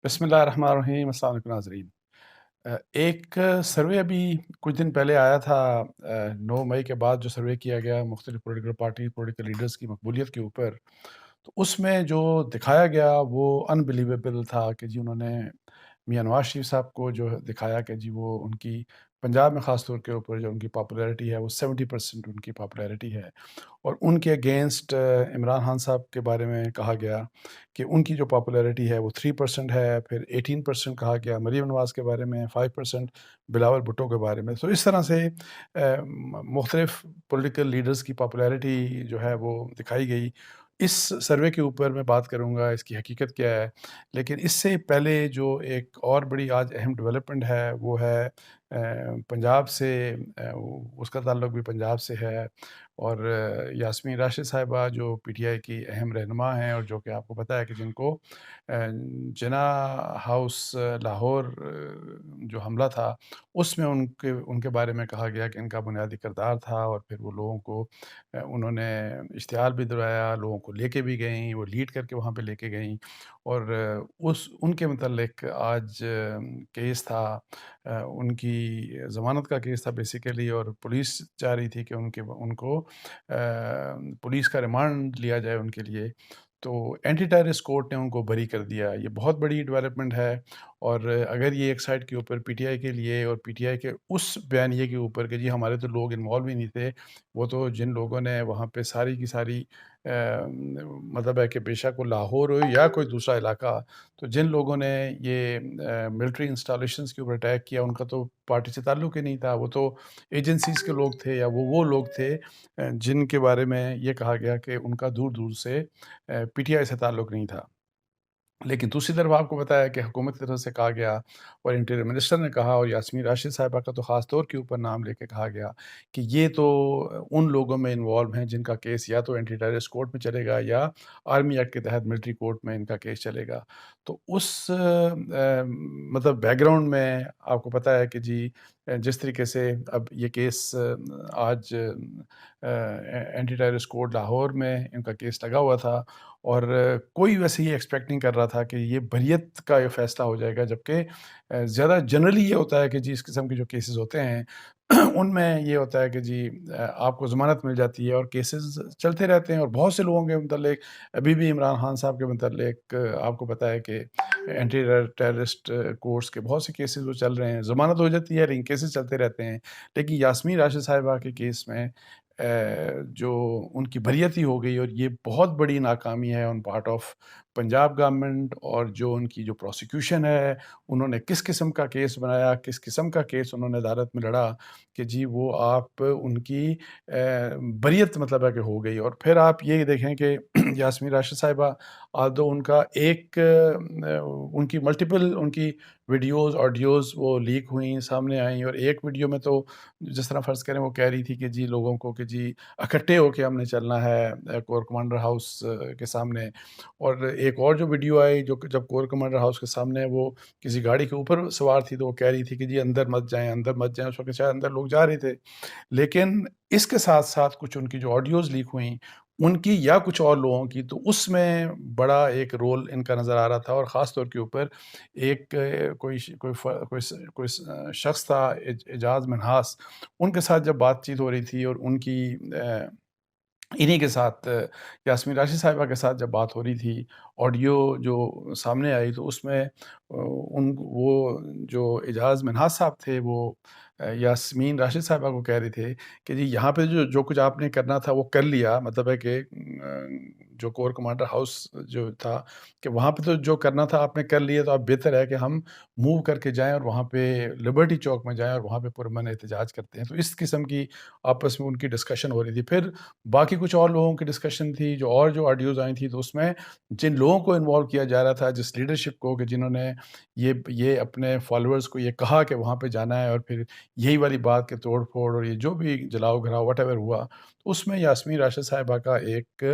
بسم اللہ الرحمن الرحیم۔ السلام علیکم ناظرین۔ ایک سروے ابھی کچھ دن پہلے آیا تھا، 9 مئی کے بعد جو سروے کیا گیا مختلف پولیٹیکل پارٹی پولیٹیکل لیڈرز کی مقبولیت کے اوپر، تو اس میں جو دکھایا گیا وہ انبلیویبل تھا کہ جی انہوں نے میاں نواز شریف صاحب کو جو دکھایا کہ جی وہ ان کی پنجاب میں خاص طور کے اوپر جو ان کی پاپولیرٹی ہے وہ 70% ان کی پاپولیرٹی ہے، اور ان کے اگینسٹ عمران خان صاحب کے بارے میں کہا گیا کہ ان کی جو پاپولیرٹی ہے وہ 3% ہے، پھر 18% کہا گیا مریم نواز کے بارے میں، 5% بلاول بھٹو کے بارے میں۔ تو اس طرح سے مختلف پولیٹیکل لیڈرز کی پاپولیرٹی جو ہے وہ دکھائی گئی۔ اس سروے کے اوپر میں بات کروں گا اس کی حقیقت کیا ہے، لیکن اس سے پہلے جو ایک اور بڑی آج اہم ڈیولپمنٹ ہے وہ ہے پنجاب سے، اس کا تعلق بھی پنجاب سے ہے، اور یاسمین راشد صاحبہ جو پی ٹی آئی کی اہم رہنما ہیں، اور جو کہ آپ کو پتہ ہے کہ جن کو جناح ہاؤس لاہور جو حملہ تھا اس میں ان کے بارے میں کہا گیا کہ ان کا بنیادی کردار تھا، اور پھر وہ لوگوں کو انہوں نے اشتعال بھی دلایا، لوگوں کو لے کے بھی گئیں، وہ لیڈ کر کے وہاں پہ لے کے گئیں، اور ان کے متعلق آج کیس تھا، ان کی ضمانت کا کیس تھا بیسیکلی، اور پولیس چاہ رہی تھی کہ ان کو پولیس کا ریمانڈ لیا جائے ان کے لیے، تو اینٹی ٹیررسٹ کورٹ نے ان کو بری کر دیا۔ یہ بہت بڑی ڈیولپمنٹ ہے، اور اگر یہ ایک سائڈ کے اوپر پی ٹی آئی کے لیے اور پی ٹی آئی کے اس بیانیے کے اوپر کہ جی ہمارے تو لوگ انوالو ہی نہیں تھے، وہ تو جن لوگوں نے وہاں پہ ساری کی ساری مطلب ہے کہ بے شک وہ لاہور ہو یا کوئی دوسرا علاقہ، تو جن لوگوں نے یہ ملٹری انسٹالیشنز کے اوپر اٹیک کیا ان کا تو پارٹی سے تعلق ہی نہیں تھا، وہ تو ایجنسیز کے لوگ تھے، یا وہ لوگ تھے جن کے بارے میں یہ کہا گیا کہ ان کا دور دور سے پی ٹی آئی سے تعلق نہیں تھا۔ لیکن دوسری طرف آپ کو بتایا کہ حکومت کی طرف سے کہا گیا، اور انٹیریئر منسٹر نے کہا، اور یاسمین راشد صاحبہ کا تو خاص طور کے اوپر نام لے کے کہا گیا کہ یہ تو ان لوگوں میں انوالو ہیں جن کا کیس یا تو اینٹی ٹیررسٹ کورٹ میں چلے گا یا آرمی ایکٹ کے تحت ملٹری کورٹ میں ان کا کیس چلے گا۔ تو اس مطلب بیک گراؤنڈ میں آپ کو پتہ ہے کہ جی جس طریقے سے اب یہ کیس آج اینٹی ٹیررسٹ کورٹ لاہور میں ان کا کیس لگا ہوا تھا، اور کوئی ویسے ہی ایکسپیکٹ نہیں کر رہا تھا کہ یہ بریت کا یہ فیصلہ ہو جائے گا، جبکہ زیادہ جنرلی یہ ہوتا ہے کہ جی اس قسم کے جو کیسز ہوتے ہیں ان میں یہ ہوتا ہے کہ جی آپ کو ضمانت مل جاتی ہے، اور کیسز چلتے رہتے ہیں، اور بہت سے لوگوں کے متعلق ابھی بھی عمران خان صاحب کے متعلق آپ کو پتہ ہے کہ اینٹی ٹیررسٹ کورٹس کے بہت سے کیسز وہ چل رہے ہیں، ضمانت ہو جاتی ہے لیکن کیسز چلتے رہتے ہیں۔ لیکن یاسمین راشد صاحبہ کے کیس میں جو ان کی بریتی ہو گئی، اور یہ بہت بڑی ناکامی ہے on part of Punjab government, اور جو ان کی جو پروسیکیوشن ہے انہوں نے کس قسم کا کیس بنایا، کس قسم کا کیس انہوں نے عدالت میں لڑا کہ جی وہ آپ ان کی بریت مطلب ہے کہ ہو گئی۔ اور پھر آپ یہ دیکھیں کہ یاسمین راشد صاحبہ آدھو ان کا ایک ان کی ملٹیپل ان کی ویڈیوز آڈیوز وہ لیک ہوئیں، سامنے آئیں، اور ایک ویڈیو میں تو جس طرح فرض کریں وہ کہہ رہی تھی کہ جی لوگوں کو کہ جی اکٹھے ہو کے ہم نے چلنا ہے کور کمانڈر ہاؤس کے سامنے، اور ایک اور جو ویڈیو آئی جو کہ جب کور کمانڈر ہاؤس کے سامنے وہ کسی گاڑی کے اوپر سوار تھی تو وہ کہہ رہی تھی کہ جی اندر مت جائیں، اندر مت جائیں، اس وقت شاید اندر لوگ جا رہے تھے۔ لیکن اس کے ساتھ ساتھ کچھ ان کی جو آڈیوز لیک ہوئیں ان کی یا کچھ اور لوگوں کی، تو اس میں بڑا ایک رول ان کا نظر آ رہا تھا، اور خاص طور کے اوپر ایک کوئی شخص تھا اعجاز منہاس، ان کے ساتھ جب بات چیت ہو رہی تھی، اور ان کی انہی کے ساتھ یاسمین راشد صاحبہ کے ساتھ جب بات ہو رہی تھی، آڈیو جو سامنے آئی تو اس میں وہ جو اعجاز منہاس صاحب تھے وہ یاسمین راشد صاحبہ کو کہہ رہے تھے کہ جی یہاں پہ جو کچھ آپ نے کرنا تھا وہ کر لیا، مطلب ہے کہ جو کور کمانڈر ہاؤس جو تھا کہ وہاں پہ تو جو کرنا تھا آپ نے کر لیا، تو اب بہتر ہے کہ ہم موو کر کے جائیں اور وہاں پہ لبرٹی چوک میں جائیں اور وہاں پہ پرامن احتجاج کرتے ہیں۔ تو اس قسم کی آپس میں ان کی ڈسکشن ہو رہی تھی۔ پھر باقی کچھ اور لوگوں کی ڈسکشن تھی، جو آڈیوز آئی تھی، تو اس میں جن لوگوں کو انوالو کیا جا رہا تھا، جس لیڈرشپ کو کہ جنہوں نے یہ اپنے فالوورز کو یہ کہا کہ وہاں پہ جانا ہے، اور پھر یہی والی بات کے توڑ پھوڑ اور یہ جو بھی جلاؤ گھراؤ وٹ ایور ہوا، اس میں یاسمین راشد صاحبہ کا ایک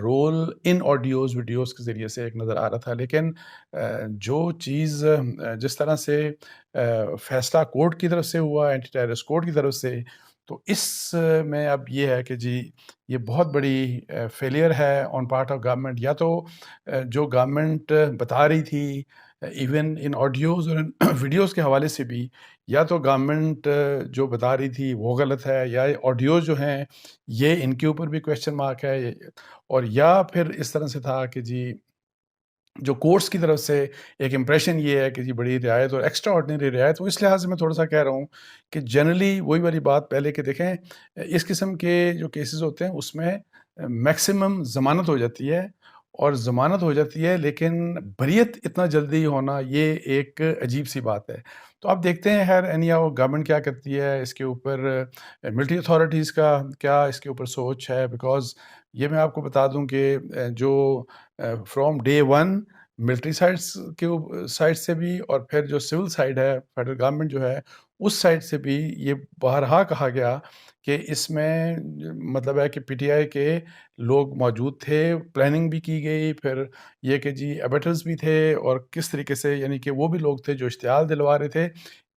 رول ان آڈیوز ویڈیوز کے ذریعے سے ایک نظر آ رہا تھا۔ لیکن جو چیز جس طرح سے فیصلہ کورٹ کی طرف سے ہوا، اینٹی ٹیررسٹ کورٹ کی طرف سے، تو اس میں اب یہ ہے کہ جی یہ بہت بڑی فیلئر ہے آن پارٹ آف گورنمنٹ. یا تو جو گورنمنٹ بتا رہی تھی ایون ان آڈیوز اور ان ویڈیوز کے حوالے سے بھی، یا تو گورنمنٹ جو بتا رہی تھی وہ غلط ہے، یا آڈیوز جو ہیں یہ ان کے اوپر بھی کویشچن مارک ہے، اور یا پھر اس طرح سے تھا کہ جی جو کورٹس کی طرف سے ایک امپریشن یہ ہے کہ جی بڑی رعایت اور ایکسٹرا آرڈنری رعایت. تو اس لحاظ سے میں تھوڑا سا کہہ رہا ہوں کہ جنرلی وہی والی بات پہلے کہ دیکھیں اس قسم کے جو کیسز ہوتے ہیں اس میں میکسیمم ضمانت ہو جاتی ہے، اور ضمانت ہو جاتی ہے لیکن بریت اتنا جلدی ہونا یہ ایک عجیب سی بات ہے. تو آپ دیکھتے ہیں خیر اینی ہاؤ گورنمنٹ کیا کرتی ہے اس کے اوپر، ملٹری اتھارٹیز کا کیا اس کے اوپر سوچ ہے. بیکاز یہ میں آپ کو بتا دوں کہ جو from day one military sides کے سائڈ سے بھی، اور پھر جو سول سائڈ ہے فیڈرل گورنمنٹ جو ہے اس سائڈ سے بھی یہ بارہا کہا گیا کہ اس میں مطلب ہے کہ پی ٹی آئی کے لوگ موجود تھے، پلاننگ بھی کی گئی، پھر یہ کہ جی ایبیٹرز بھی تھے، اور کس طریقے سے یعنی کہ وہ بھی لوگ تھے جو اشتعال دلوا رہے تھے.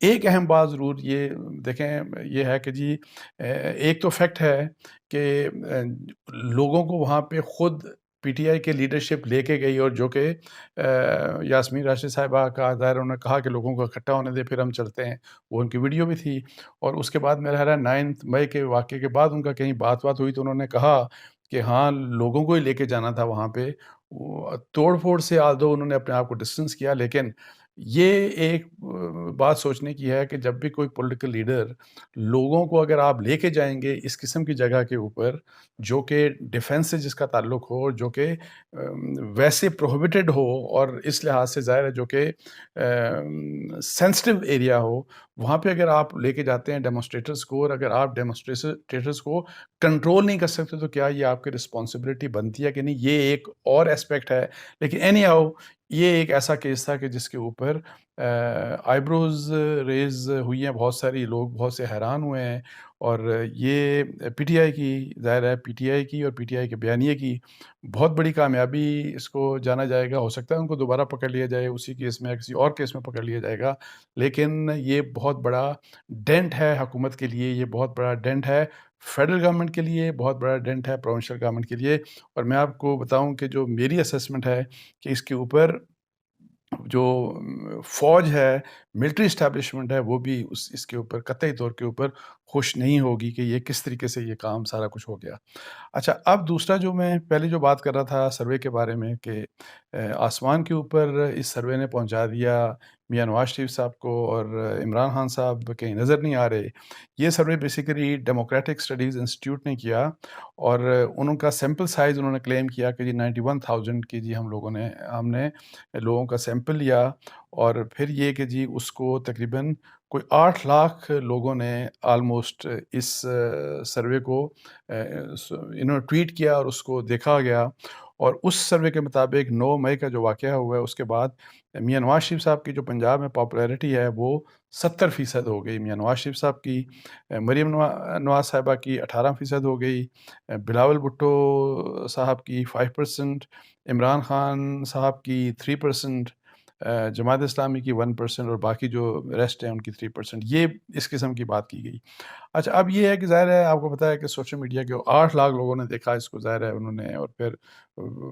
ایک اہم بات ضرور یہ دیکھیں یہ ہے کہ جی ایک تو فیکٹ ہے کہ لوگوں کو وہاں پہ خود پی ٹی آئی کے لیڈرشپ لے کے گئی، اور جو کہ یاسمین راشد صاحبہ کا ظاہر انہوں نے کہا کہ لوگوں کو اکٹھا ہونے دے پھر ہم چلتے ہیں، وہ ان کی ویڈیو بھی تھی. اور اس کے بعد میرا خیال ہے 9 مئی کے واقعے کے بعد ان کا کہیں بات ہوئی تو انہوں نے کہا کہ ہاں لوگوں کو ہی لے کے جانا تھا وہاں پہ. توڑ پھوڑ سے آلدو انہوں نے اپنے آپ کو ڈسٹنس کیا، لیکن یہ ایک بات سوچنے کی ہے کہ جب بھی کوئی پولیٹیکل لیڈر لوگوں کو اگر آپ لے کے جائیں گے اس قسم کی جگہ کے اوپر جو کہ ڈیفنس سے جس کا تعلق ہو، جو کہ ویسے پروہیبٹڈ ہو، اور اس لحاظ سے ظاہر ہے جو کہ سینسٹیو ایریا ہو، وہاں پہ اگر آپ لے کے جاتے ہیں ڈیمونسٹریٹرز کو، اور اگر آپ ڈیمونسٹریٹرز کو کنٹرول نہیں کر سکتے تو کیا یہ آپ کی رسپانسبلٹی بنتی ہے کہ نہیں، یہ ایک اور اسپیکٹ ہے. لیکن اینی ہاؤ یہ ایک ایسا کیس تھا کہ جس کے اوپر آئی بروز ریز ہوئی ہیں، بہت ساری لوگ بہت سے حیران ہوئے ہیں. اور یہ پی ٹی آئی کی ظاہر ہے پی ٹی آئی کی اور پی ٹی آئی کے بیانیے کی بہت بڑی کامیابی اس کو جانا جائے گا. ہو سکتا ہے ان کو دوبارہ پکڑ لیا جائے اسی کیس میں، کسی اور کیس میں پکڑ لیا جائے گا، لیکن یہ بہت بڑا ڈینٹ ہے حکومت کے لیے، یہ بہت بڑا ڈینٹ ہے فیڈرل گورنمنٹ کے لیے، بہت بڑا ڈینٹ ہے پروونشل گورنمنٹ کے لیے. اور میں آپ کو بتاؤں کہ جو میری اسیسمنٹ ہے کہ اس کے اوپر جو فوج ہے، ملٹری اسٹیبلشمنٹ ہے، وہ بھی اس کے اوپر قطعی طور کے اوپر خوش نہیں ہوگی کہ یہ کس طریقے سے یہ کام سارا کچھ ہو گیا. اچھا، اب دوسرا جو میں پہلے جو بات کر رہا تھا سروے کے بارے میں کہ آسمان کے اوپر اس سروے نے پہنچا دیا میاں نواز شریف صاحب کو، اور عمران خان صاحب کہیں نظر نہیں آ رہے. یہ survey basically democratic studies institute نے کیا، اور ان کا سیمپل سائز انہوں نے کلیم کیا کہ جی 91,000 کی جی ہم نے لوگوں کا سیمپل لیا، اور پھر یہ کہ جی اس کو تقریباً کوئی 8 لاکھ لوگوں نے آلموسٹ اس سروے کو انہوں نے ٹویٹ کیا اور اس کو دیکھا گیا. اور اس سروے کے مطابق 9 مئی کا جو واقعہ ہوا ہے اس کے بعد میاں نواز شریف صاحب کی جو پنجاب میں پاپولیرٹی ہے وہ 70% ہو گئی. میاں نواز شریف صاحب کی، مریم نواز صاحبہ کی 18% ہو گئی، بلاول بھٹو صاحب کی 5%، عمران خان صاحب کی 3%، جماعت اسلامی کی 1%، اور باقی جو ریسٹ ہیں ان کی 3%. یہ اس قسم کی بات کی گئی. اچھا، اب یہ ہے کہ ظاہر ہے آپ کو پتہ ہے کہ سوشل میڈیا کے 8 لاکھ لوگوں نے دیکھا اس کو، ظاہر ہے انہوں نے، اور پھر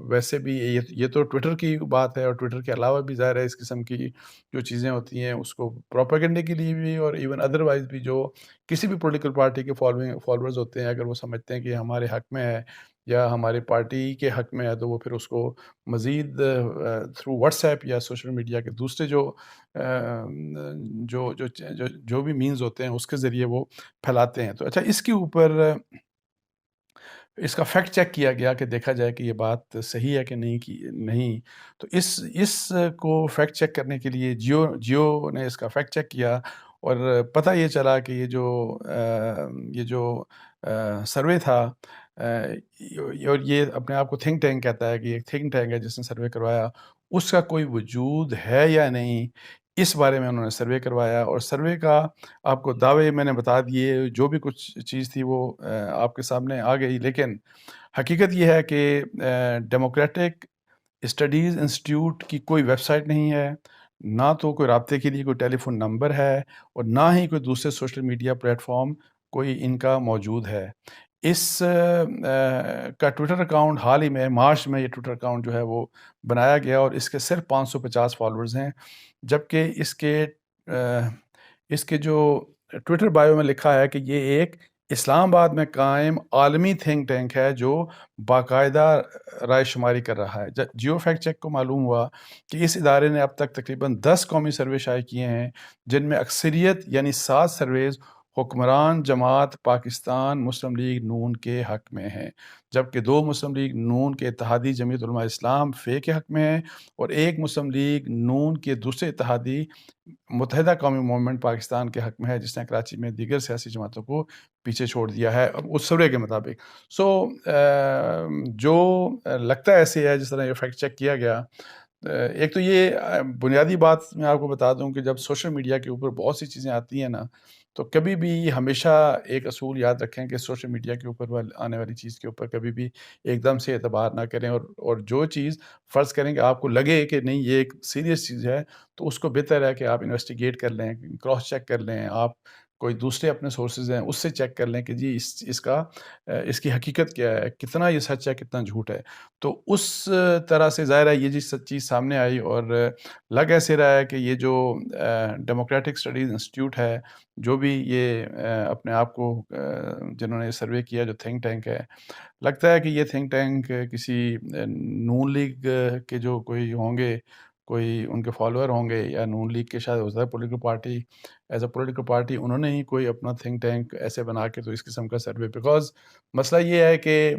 ویسے بھی یہ تو ٹویٹر کی بات ہے، اور ٹویٹر کے علاوہ بھی ظاہر ہے اس قسم کی جو چیزیں ہوتی ہیں اس کو پروپیگنڈے کے لیے بھی، اور ایون ادروائز بھی جو کسی بھی پولیٹیکل پارٹی کے فالوورز ہوتے ہیں اگر وہ سمجھتے ہیں کہ ہمارے حق میں ہے یا ہماری پارٹی کے حق میں ہے تو وہ پھر اس کو مزید تھرو واٹس ایپ یا سوشل میڈیا کے دوسرے جو بھی مینز ہوتے ہیں اس کے ذریعے وہ پھیلاتے ہیں. تو اچھا، اس کے اوپر اس کا فیکٹ چیک کیا گیا کہ دیکھا جائے کہ یہ بات صحیح ہے کہ نہیں. تو اس کو فیکٹ چیک کرنے کے لیے جیو نے اس کا فیکٹ چیک کیا، اور پتہ یہ چلا کہ یہ جو سروے تھا، اور یہ اپنے آپ کو تھنک ٹینک کہتا ہے کہ ایک تھنک ٹینک ہے جس نے سروے کروایا، اس کا کوئی وجود ہے یا نہیں اس بارے میں انہوں نے سروے کروایا. اور سروے کا آپ کو دعوے میں نے بتا دیے، جو بھی کچھ چیز تھی وہ آپ کے سامنے آ گئی. لیکن حقیقت یہ ہے کہ ڈیموکریٹک اسٹڈیز انسٹیٹیوٹ کی کوئی ویب سائٹ نہیں ہے، نہ تو کوئی رابطے کے لیے کوئی ٹیلی فون نمبر ہے، اور نہ ہی کوئی دوسرے سوشل میڈیا پلیٹ فارم کوئی ان کا موجود ہے. اس کا ٹویٹر اکاؤنٹ حال ہی میں مارچ میں یہ ٹویٹر اکاؤنٹ جو ہے وہ بنایا گیا اور اس کے صرف 550 فالوورز ہیں، جبکہ اس کے جو ٹویٹر بایو میں لکھا ہے کہ یہ ایک اسلام آباد میں قائم عالمی تھنک ٹینک ہے جو باقاعدہ رائے شماری کر رہا ہے. جیو فیکٹ چیک کو معلوم ہوا کہ اس ادارے نے اب تک تقریباً 10 قومی سروے شائع کیے ہیں، جن میں اکثریت یعنی 7 سرویز حکمران جماعت پاکستان مسلم لیگ نون کے حق میں ہیں، جبکہ 2 مسلم لیگ نون کے اتحادی جمعیت علماء اسلام فے کے حق میں ہیں اور 1 مسلم لیگ نون کے دوسرے اتحادی متحدہ قومی موومنٹ پاکستان کے حق میں ہے، جس نے کراچی میں دیگر سیاسی جماعتوں کو پیچھے چھوڑ دیا ہے اس سروے کے مطابق. جو لگتا ہے ایسے ہے جس طرح یہ فیکٹ چیک کیا گیا. ایک تو یہ بنیادی بات میں آپ کو بتا دوں کہ جب سوشل میڈیا کے اوپر بہت سی چیزیں آتی ہیں نا، تو کبھی بھی ہمیشہ ایک اصول یاد رکھیں کہ سوشل میڈیا کے اوپر آنے والی چیز کے اوپر کبھی بھی ایک دم سے اعتبار نہ کریں، اور جو چیز فرض کریں کہ آپ کو لگے کہ نہیں یہ ایک سیریس چیز ہے، تو اس کو بہتر ہے کہ آپ انویسٹیگیٹ کر لیں، کراس چیک کر لیں، آپ کوئی دوسرے اپنے سورسز ہیں اس سے چیک کر لیں کہ جی اس کی حقیقت کیا ہے، کتنا یہ سچ ہے کتنا جھوٹ ہے. تو اس طرح سے ظاہر ہے یہ جی چیز سامنے آئی، اور لگ ایسے رہا ہے کہ یہ جو ڈیموکریٹک اسٹڈیز انسٹیٹیوٹ ہے، جو بھی یہ اپنے آپ کو جنہوں نے سروے کیا جو تھنک ٹینک ہے، لگتا ہے کہ یہ تھنک ٹینک کسی نون لیگ کے جو کوئی ہوں گے، کوئی ان کے فالوور ہوں گے، یا نون لیگ کے شاید ہوتا ہے political party, as a political party انہوں نے ہی کوئی اپنا تھنک ٹینک ایسے بنا کے تو اس قسم کا سروے. بیکاز مسئلہ یہ ہے کہ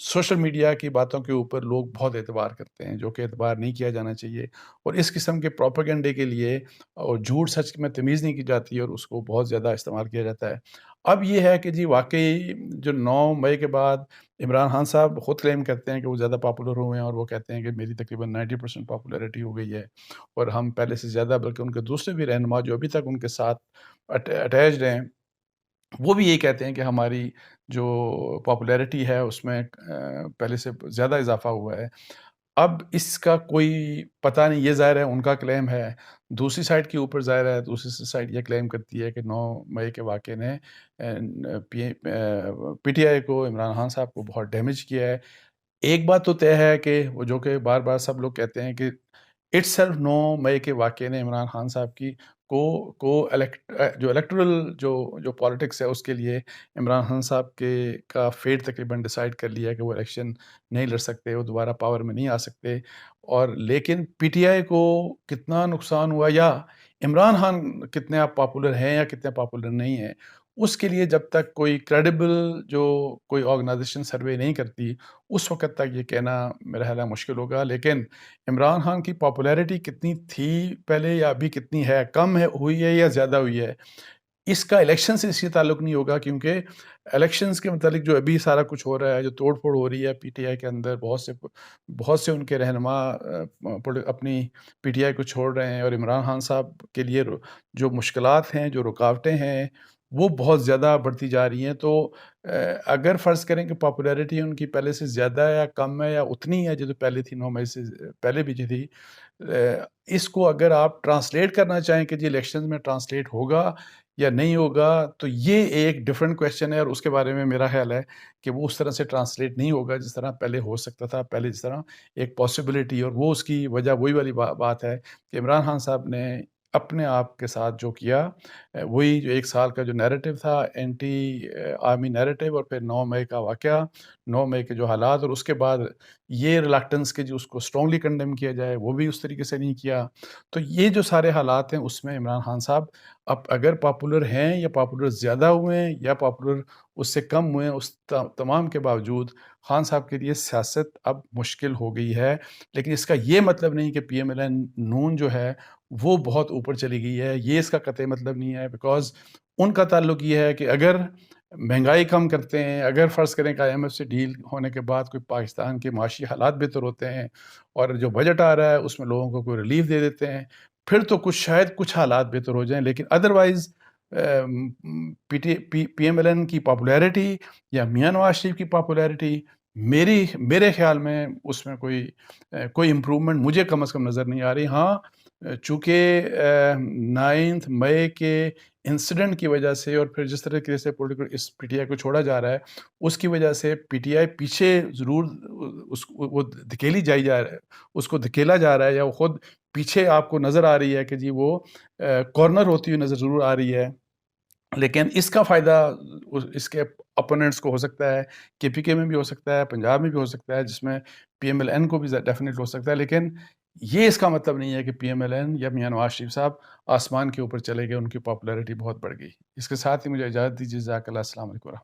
سوشل میڈیا کی باتوں کے اوپر لوگ بہت اعتبار کرتے ہیں، جو کہ اعتبار نہیں کیا جانا چاہیے، اور اس قسم کے پروپیگنڈے کے لیے اور جھوٹ سچ میں تمیز نہیں کی جاتی اور اس کو بہت زیادہ استعمال کیا جاتا ہے. اب یہ ہے کہ جی واقعی جو 9 مئی کے بعد عمران خان صاحب خود کلیم کرتے ہیں کہ وہ زیادہ پاپولر ہوئے ہیں، اور وہ کہتے ہیں کہ میری تقریباً 90% پاپولیرٹی ہو گئی ہے، اور ہم پہلے سے زیادہ، بلکہ ان کے دوسرے بھی رہنما جو ابھی تک ان کے ساتھ اٹیچڈ ہیں، وہ بھی یہ کہتے ہیں کہ ہماری جو پاپولیرٹی ہے اس میں پہلے سے زیادہ اضافہ ہوا ہے. اب اس کا کوئی پتہ نہیں، یہ ظاہر ہے ان کا کلیم ہے. دوسری سائڈ کے اوپر ظاہر ہے دوسری سائڈ یہ کلیم کرتی ہے کہ 9 مئی کے واقعے نے پی ٹی آئی کو، عمران خان صاحب کو بہت ڈیمیج کیا ہے. ایک بات تو طے ہے کہ وہ جو کہ بار بار سب لوگ کہتے ہیں کہ اٹ سیلف 9 مئی کے واقعے نے عمران خان صاحب کی جو الیکٹورل جو پالیٹکس ہے اس کے لیے عمران خان صاحب کا فیٹ تقریباً ڈیسائیڈ کر لیا کہ وہ الیکشن نہیں لڑ سکتے، وہ دوبارہ پاور میں نہیں آ سکتے. اور لیکن پی ٹی آئی کو کتنا نقصان ہوا، یا عمران خان کتنے آپ پاپولر ہیں یا کتنے پاپولر نہیں ہیں، اس کے لیے جب تک کوئی کریڈیبل جو کوئی آرگنائزیشن سروے نہیں کرتی، اس وقت تک یہ کہنا میرا خیال ہے مشکل ہوگا. لیکن عمران خان کی پاپولیرٹی کتنی تھی پہلے یا ابھی کتنی ہے، کم ہوئی ہے یا زیادہ ہوئی ہے، اس کا الیکشن سے اس سے تعلق نہیں ہوگا. کیونکہ الیکشنز کے متعلق جو ابھی سارا کچھ ہو رہا ہے، جو توڑ پھوڑ ہو رہی ہے پی ٹی آئی کے اندر، بہت سے ان کے رہنما اپنی پی ٹی آئی کو چھوڑ رہے ہیں، اور عمران خان صاحب کے لیے جو مشکلات ہیں، جو رکاوٹیں ہیں، وہ بہت زیادہ بڑھتی جا رہی ہیں. تو اگر فرض کریں کہ پاپولیرٹی ان کی پہلے سے زیادہ ہے یا کم ہے یا اتنی ہے جو پہلے تھی 9 مئی سے پہلے بھی جو تھی، اس کو اگر آپ ٹرانسلیٹ کرنا چاہیں کہ جی الیکشنز میں ٹرانسلیٹ ہوگا یا نہیں ہوگا، تو یہ ایک ڈیفرنٹ کویشچن ہے، اور اس کے بارے میں میرا خیال ہے کہ وہ اس طرح سے ٹرانسلیٹ نہیں ہوگا جس طرح پہلے ہو سکتا تھا. پہلے جس طرح ایک پاسبلٹی، اور وہ اس کی وجہ وہی والی بات ہے کہ عمران خان صاحب نے اپنے آپ کے ساتھ جو کیا، وہی جو 1 سال کا جو نیریٹو تھا، اینٹی آرمی نیریٹو، اور پھر 9 مئی کا واقعہ، 9 مئی کے جو حالات، اور اس کے بعد یہ ریلیکٹنس کہ جو اس کو اسٹرانگلی کنڈیم کیا جائے، وہ بھی اس طریقے سے نہیں کیا. تو یہ جو سارے حالات ہیں اس میں عمران خان صاحب اب اگر پاپولر ہیں یا پاپولر زیادہ ہوئے ہیں یا پاپولر اس سے کم ہوئے ہیں، اس تمام کے باوجود خان صاحب کے لیے سیاست اب مشکل ہو گئی ہے. لیکن اس کا یہ مطلب نہیں کہ پی ایم ایل این نون جو ہے وہ بہت اوپر چلی گئی ہے، یہ اس کا قطعی مطلب نہیں ہے. بیکاز ان کا تعلق یہ ہے کہ اگر مہنگائی کم کرتے ہیں، اگر فرض کریں کہ آئی ایم ایف سے ڈیل ہونے کے بعد کوئی پاکستان کے معاشی حالات بہتر ہوتے ہیں، اور جو بجٹ آ رہا ہے اس میں لوگوں کو کوئی ریلیف دے دیتے ہیں، پھر تو شاید کچھ حالات بہتر ہو جائیں. لیکن otherwise P M L N کی پاپولیرٹی یا میاں نواز شریف کی پاپولیرٹی میرے خیال میں اس میں کوئی امپرومنٹ مجھے کم از کم نظر نہیں آ رہی. ہاں، چونکہ 9 مئی کے انسیڈنٹ کی وجہ سے اور پھر جس طریقے سے political us P T I کو چھوڑا جا رہا ہے اس کی وجہ سے پی ٹی آئی پیچھے ضرور وہ دھکیلی جا رہا ہے، اس کو دھکیلا جا رہا ہے، یا وہ خود پیچھے آپ کو نظر آ رہی ہے کہ جی وہ کارنر ہوتی ہوئی نظر ضرور آ رہی ہے. لیکن اس کا فائدہ اس کے اپوننٹس کو ہو سکتا ہے، کے پی کے میں بھی ہو سکتا ہے، پنجاب میں بھی ہو سکتا ہے، جس میں پی ایم ایل این کو بھی ڈیفینیٹ ہو سکتا ہے. لیکن یہ اس کا مطلب نہیں ہے کہ پی ایم ایل این یا میاں نواز شریف صاحب آسمان کے اوپر چلے گئے، ان کی پاپولیرٹی بہت بڑھ گئی. اس کے ساتھ ہی مجھے اجازت دیجیے. جزاک اللہ. السلام علیکم ورحمۃ اللہ.